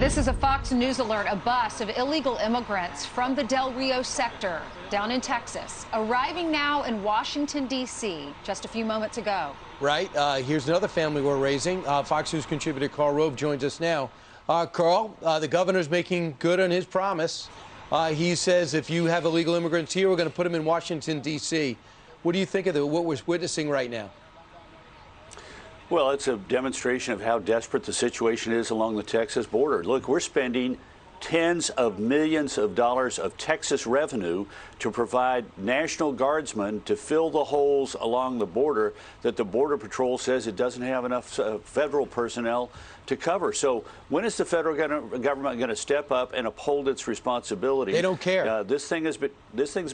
This is a Fox News alert. A bus of illegal immigrants from the Del Rio sector down in Texas arriving now in Washington, D.C. just a few moments ago. Right. Here's another family we're raising. Fox News contributor Karl Rove joins us now. Karl, the governor's making good on his promise. He says if you have illegal immigrants here, we're going to put them in Washington, D.C. What do you think of what we're witnessing right now? Well, it's a demonstration of how desperate the situation is along the Texas border. Look, we're spending tens of millions of dollars of Texas revenue to provide National Guardsmen to fill the holes along the border that the Border Patrol says it doesn't have enough federal personnel to cover. So when is the federal government going to step up and uphold its responsibility? They don't care. This thing's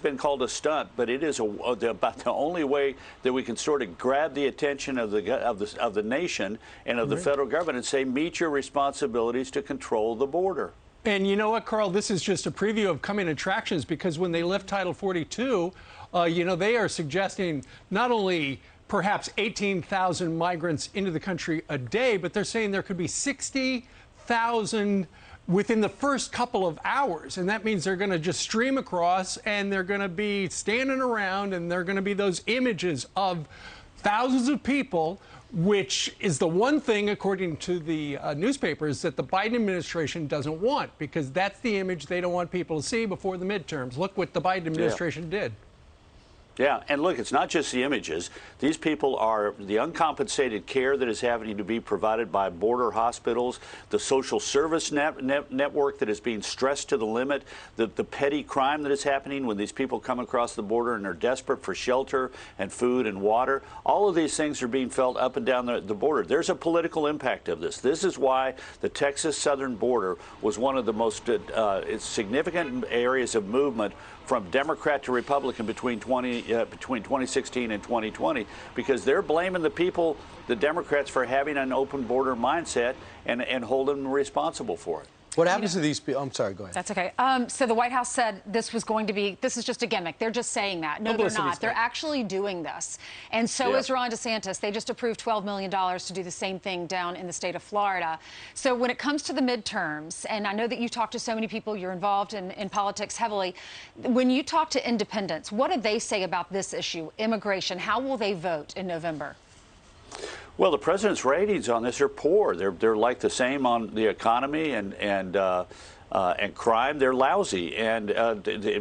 been called a stunt, but it is about the only way that we can sort of grab the attention of the nation and of the federal government and say, meet your responsibilities to control the border. And you know what, Karl, this is just a preview of coming attractions, because when they lift Title 42, they are suggesting not only perhaps 18,000 migrants into the country a day, but they're saying there could be 60,000 within the first couple of hours. And that means they're going to just stream across, and they're going to be standing around, and they're going to be those images of thousands of people, which is the one thing, according to the newspapers, that the Biden administration doesn't want, because that's the image they don't want people to see before the midterms. Look what the Biden administration did. Yeah, and look, it's not just the images. These people are the uncompensated care that is having to be provided by border hospitals, the social service network that is being stressed to the limit, the petty crime that is happening when these people come across the border and are desperate for shelter and food and water. All of these things are being felt up and down the border. There's a political impact of this. This is why the Texas southern border was one of the most significant areas of movement from Democrat to Republican between 2016 and 2020, because they're blaming the people, the Democrats, for having an open border mindset and holding them responsible for it. What happens to these people? I'm sorry, go ahead. That's okay. So the White House said this is just a gimmick. They're just saying that. No, they're not. They're actually doing this. And so is Ron DeSantis. They just approved $12 million to do the same thing down in the state of Florida. So when it comes to the midterms, and I know that you talk to so many people, you're involved in politics heavily. When you talk to independents, what do they say about this issue, immigration? How will they vote in November? Well, the president's ratings on this are poor. They're like the same on the economy and crime. They're lousy. And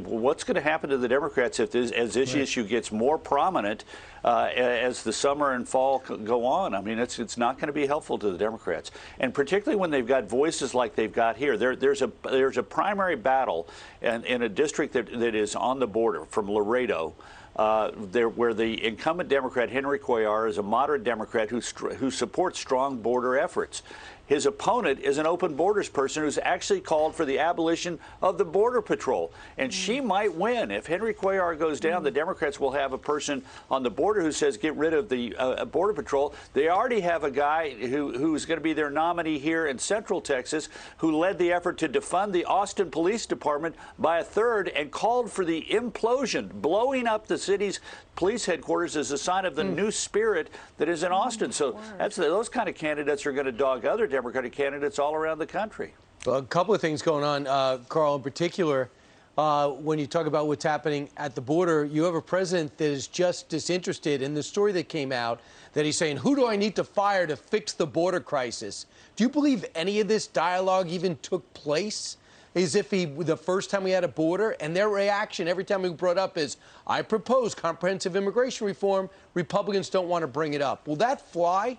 what's going to happen to the Democrats as this issue gets more prominent as the summer and fall go on? I mean, it's not going to be helpful to the Democrats, and particularly when they've got voices like they've got here. There's a primary battle in a district that is on the border from Laredo. Where the incumbent Democrat, Henry Cuellar, is a moderate Democrat who supports strong border efforts. His opponent is an open borders person who's actually called for the abolition of the Border Patrol. And she might win. If Henry Cuellar goes down, the Democrats will have a person on the border who says get rid of the Border Patrol. They already have a guy who's going to be their nominee here in Central Texas, who led the effort to defund the Austin Police Department by a third and called for the implosion. Blowing up the city's police headquarters as a sign of the new spirit that is in Austin. So those kind of candidates are going to dog other Democratic candidates all around the country. Well, a couple of things going on, Karl, in particular. When you talk about what's happening at the border, you have a president that is just disinterested. In the story that came out, that he's saying, who do I need to fire to fix the border crisis? Do you believe any of this dialogue even took place? As if the first time we had a border, and their reaction every time we brought up is, I propose comprehensive immigration reform. Republicans don't want to bring it up. Will that fly?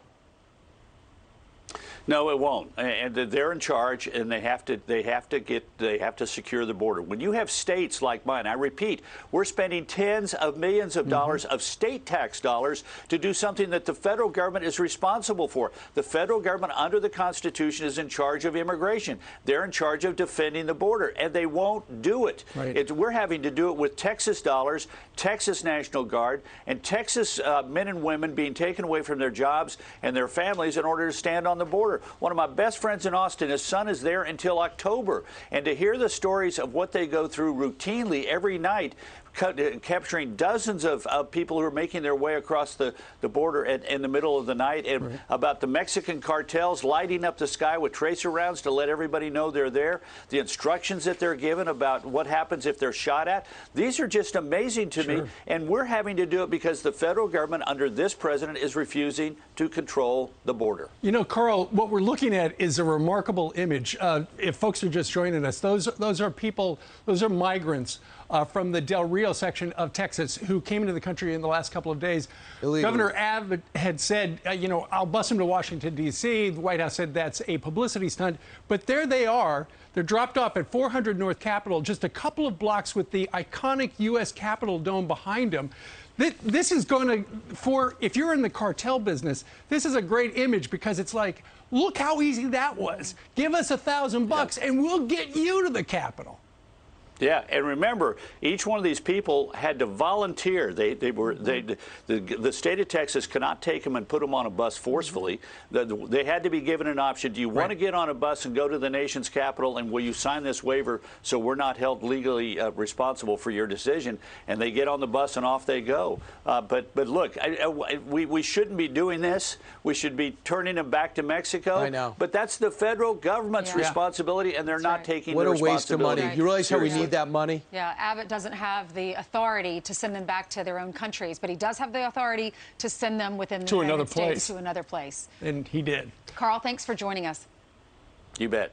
No, it won't. And they're in charge, and they have to secure the border. When you have states like mine, I repeat, we're spending tens of millions of dollars of state tax dollars to do something that the federal government is responsible for. The federal government, under the Constitution, is in charge of immigration. They're in charge of defending the border, and they won't do it. Right. We're having to do it with Texas dollars, Texas National Guard, and Texas men and women being taken away from their jobs and their families in order to stand on the border. One of my best friends in Austin, his son is there until October. And to hear the stories of what they go through routinely every night, capturing dozens of people who are making their way across the border in the middle of the night, and about the Mexican cartels lighting up the sky with tracer rounds to let everybody know they're there, the instructions that they're given about what happens if they're shot at. These are just amazing to me, and we're having to do it because the federal government under this president is refusing to control the border. You know, Karl, what we're looking at is a remarkable image. If folks are just joining us, those are people, those are migrants from the Del Rio section of Texas who came into the country in the last couple of days. Illegally. Governor Abbott had said, you know, I'll bus them to Washington, D.C. The White House said that's a publicity stunt. But there they are. They're dropped off at 400 North Capitol, just a couple of blocks with the iconic U.S. Capitol dome behind them. This is going to, if you're in the cartel business, this is a great image because it's like, look how easy that was. Give us $1,000 and we'll get you to the Capitol. Yeah, and remember, each one of these people had to volunteer. The state of Texas cannot take them and put them on a bus forcefully. They had to be given an option. Do you want to get on a bus and go to the nation's capital, and will you sign this waiver so we're not held legally responsible for your decision? And they get on the bus and off they go. But look, we shouldn't be doing this. We should be turning them back to Mexico. I know. But that's the federal government's responsibility, and they're not taking the responsibility. What a waste of money. You realize how we need that money? Yeah, Abbott doesn't have the authority to send them back to their own countries, but he does have the authority to send them within the United States to another place. And he did. Karl, thanks for joining us. You bet.